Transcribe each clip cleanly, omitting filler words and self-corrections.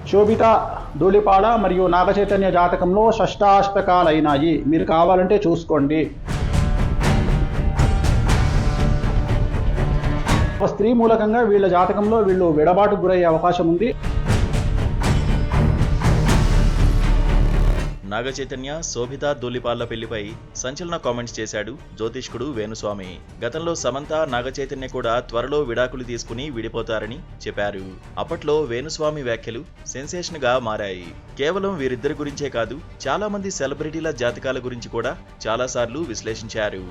శోభిత ధూళిపాడ మరియు నాగచైతన్య జాతకంలో షష్టాష్టకాలైనాయి. మీరు కావాలంటే చూసుకోండి. ఒక స్త్రీ మూలకంగా వీళ్ళ జాతకంలో వీళ్ళు విడబాటుకు గురయ్యే అవకాశం ఉంది. నాగచైతన్య శోభిత ధూళిపాళ్ల పెళ్లిపై సంచలన కామెంట్స్ చేశాడు జ్యోతిష్కుడు వేణుస్వామి. గతంలో సమంత నాగచైతన్య కూడా త్వరలో విడాకులు తీసుకుని విడిపోతారని చెప్పారు. అప్పట్లో వేణుస్వామి వ్యాఖ్యలు సెన్సేషన్ గా మారాయి. కేవలం వీరిద్దరి గురించే కాదు, చాలా మంది సెలబ్రిటీల జాతకాల గురించి కూడా చాలాసార్లు విశ్లేషించారు.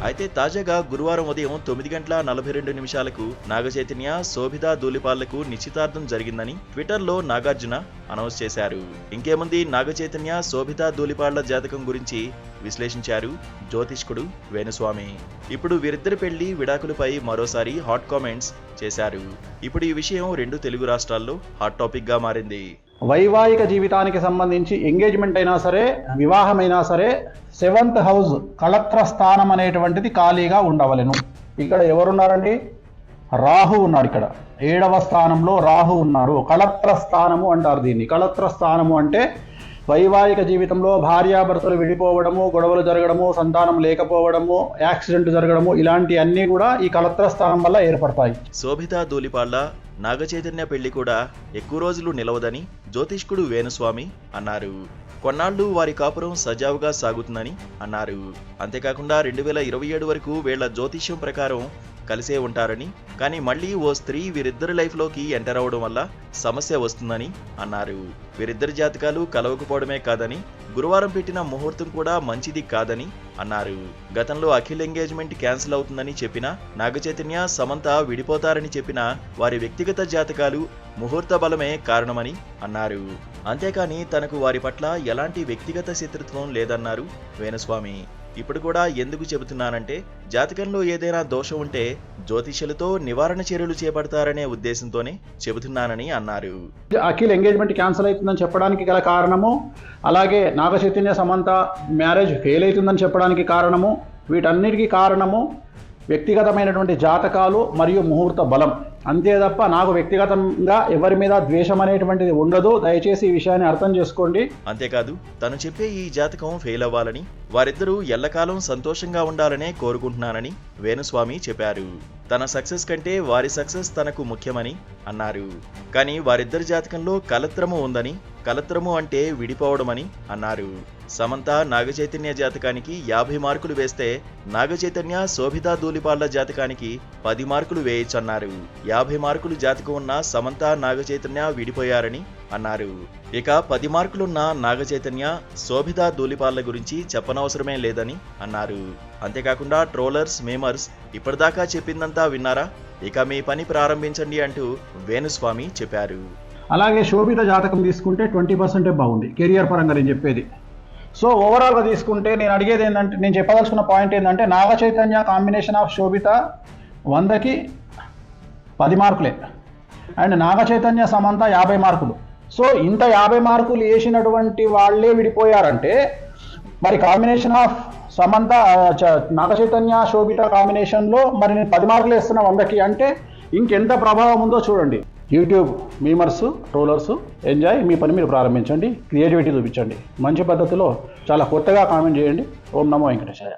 అయితే తాజాగా గురువారం ఉదయం 9:42 నాగచైతన్య శోభిత ధూళిపాళ్లకు నిశ్చితార్థం జరిగిందని ట్విట్టర్లో నాగార్జున అనౌన్స్ చేశారు. ఇంకేముంది, నాగచైతన్య శోభిత ధూళిపాళ్ల జాతకం గురించి విశ్లేషించారు జ్యోతిష్కుడు వేణుస్వామి. ఇప్పుడు వీరిద్దరి పెళ్లి విడాకులపై మరోసారి హాట్ కామెంట్స్ చేశారు. ఇప్పుడు ఈ విషయం 2 తెలుగు రాష్ట్రాల్లో హాట్ టాపిక్ గా మారింది. వైవాహిక జీవితానికి సంబంధించి ఎంగేజ్మెంట్ అయినా సరే, వివాహమైనా సరే, 7th హౌస్ కళత్ర స్థానం అనేటువంటిది ఖాళీగా ఉండవలెను. ఇక్కడ ఎవరున్నారండి? రాహు ఉన్నాడు. ఇక్కడ 7వ స్థానంలో రాహు ఉన్నారు. కళత్ర స్థానము అంటారు దీన్ని. కళత్ర స్థానము అంటే వైవాహిక జీవితంలో భార్యాభర్తలు విడిపోవడము, గొడవలు జరగడము, సంతానం లేకపోవడము, యాక్సిడెంట్ జరగడము, ఇలాంటి అన్నీ కూడా ఈ కళత్ర స్థానం వల్ల ఏర్పడతాయి. శోభిత ధూళిపాళ్ల నాగచైతన్య పెళ్లి కూడా ఎక్కువ రోజులు నిలవదని జ్యోతిష్కుడు వేణుస్వామి అన్నారు. కొన్నాళ్లు వారి కాపురం సజావుగా సాగుతుందని అన్నారు. అంతేకాకుండా 2027 వరకు వీళ్ల జ్యోతిష్యం ప్రకారం కలిసే ఉంటారని, కానీ మళ్లీ ఓ స్త్రీ వీరిద్దరి లైఫ్లోకి ఎంటర్ అవడం వల్ల సమస్య వస్తుందని అన్నారు. వీరిద్దరి జాతకాలు కలవకపోవడమే కాదని, గురువారం పెట్టిన ముహూర్తం కూడా మంచిది కాదని అన్నారు. గతంలో అఖిల్ ఎంగేజ్మెంట్ క్యాన్సిల్ అవుతుందని చెప్పినా, నాగచైతన్య సమంత విడిపోతారని చెప్పినా వారి వ్యక్తిగత జాతకాలు ముహూర్త బలమే కారణమని అన్నారు. అంతేకాని తనకు వారి పట్ల ఎలాంటి వ్యక్తిగత శత్రుత్వం లేదన్నారు వేణుస్వామి. ఇప్పుడు కూడా ఎందుకు చెబుతున్నానంటే, జాతకంలో ఏదైనా దోషం ఉంటే జ్యోతిష్యులతో నివారణ చర్యలు చేపడతారనే ఉద్దేశంతోనే చెబుతున్నానని అన్నారు. అఖిల్ ఎంగేజ్మెంట్ క్యాన్సిల్ అవుతుందని చెప్పడానికి గల కారణము, అలాగే నాగచైతన్య సమంత మ్యారేజ్ ఫెయిల్ అవుతుందని చెప్పడానికి కారణము, వీటన్నిటికీ కారణము వ్యక్తిగతమైనటువంటి జాతకాలు మరియు ముహూర్త బలం. అంతే తప్ప నాకు వ్యక్తిగతంగా ఎవరి మీద ద్వేషం అనేటువంటిది ఉండదు. దయచేసి ఈ విషయాన్ని అర్థం చేసుకోండి. అంతేకాదు, తను చెప్పే ఈ జాతకం ఫెయిల్ అవ్వాలని, వారిద్దరూ ఎల్లకాలం సంతోషంగా ఉండాలనే కోరుకుంటున్నానని వేణుస్వామి చెప్పారు. తన సక్సెస్ కంటే వారి సక్సెస్ తనకు ముఖ్యమని అన్నారు. కానీ వారిద్దరి జాతకంలో కలత్రము ఉందని, కలత్రము అంటే విడిపోవడమని అన్నారు. సమంత నాగచైతన్య జాతకానికి 50 మార్కులు వేస్తే, నాగచైతన్య శోభిత ధూళిపాళ్ల జాతకానికి 10 మార్కులు వేయచ్చన్నారు. 50 మార్కులు జాతకం ఉన్న సమంత నాగచైతన్య విడిపోయారని అన్నారు. ఇక 10 మార్కులున్న నాగచైతన్య శోభిత ధూళిపాళ్ల గురించి చెప్పనవసరమే లేదని అన్నారు. అంతేకాకుండా ట్రోలర్స్, మేమర్స్ ఇప్పటిదాకా చెప్పిందంతా విన్నారా? ఇక మీ పని ప్రారంభించండి అంటూ వేణుస్వామి చెప్పారు. అలాగే శోభిత జాతకం తీసుకుంటే 20% బాగుంది కెరియర్ పరంగా నేను చెప్పేది. సో ఓవరాల్గా తీసుకుంటే నేను అడిగేది ఏంటంటే, నేను చెప్పదలుచుకున్న పాయింట్ ఏంటంటే, నాగచైతన్య కాంబినేషన్ ఆఫ్ శోభిత 100కి 10 మార్కులే, అండ్ నాగచైతన్య సమంత 50 మార్కులు. సో ఇంత 50 మార్కులు వేసినటువంటి వాళ్ళే విడిపోయారంటే, మరి కాంబినేషన్ ఆఫ్ సమంత నాగచైతన్య శోభిత కాంబినేషన్లో మరి నేను 10 మార్కులు వేస్తున్నా 100కి అంటే ఇంకెంత ప్రభావం ఉందో చూడండి. యూట్యూబ్ మీమర్స్, ట్రోలర్స్, ఎంజాయ్, మీ పని మీరు ప్రారంభించండి. క్రియేటివిటీ చూపించండి. మంచి పద్ధతిలో చాలా కొత్తగా కామెంట్ చేయండి. ఓం నమో వెంకటేశాయ.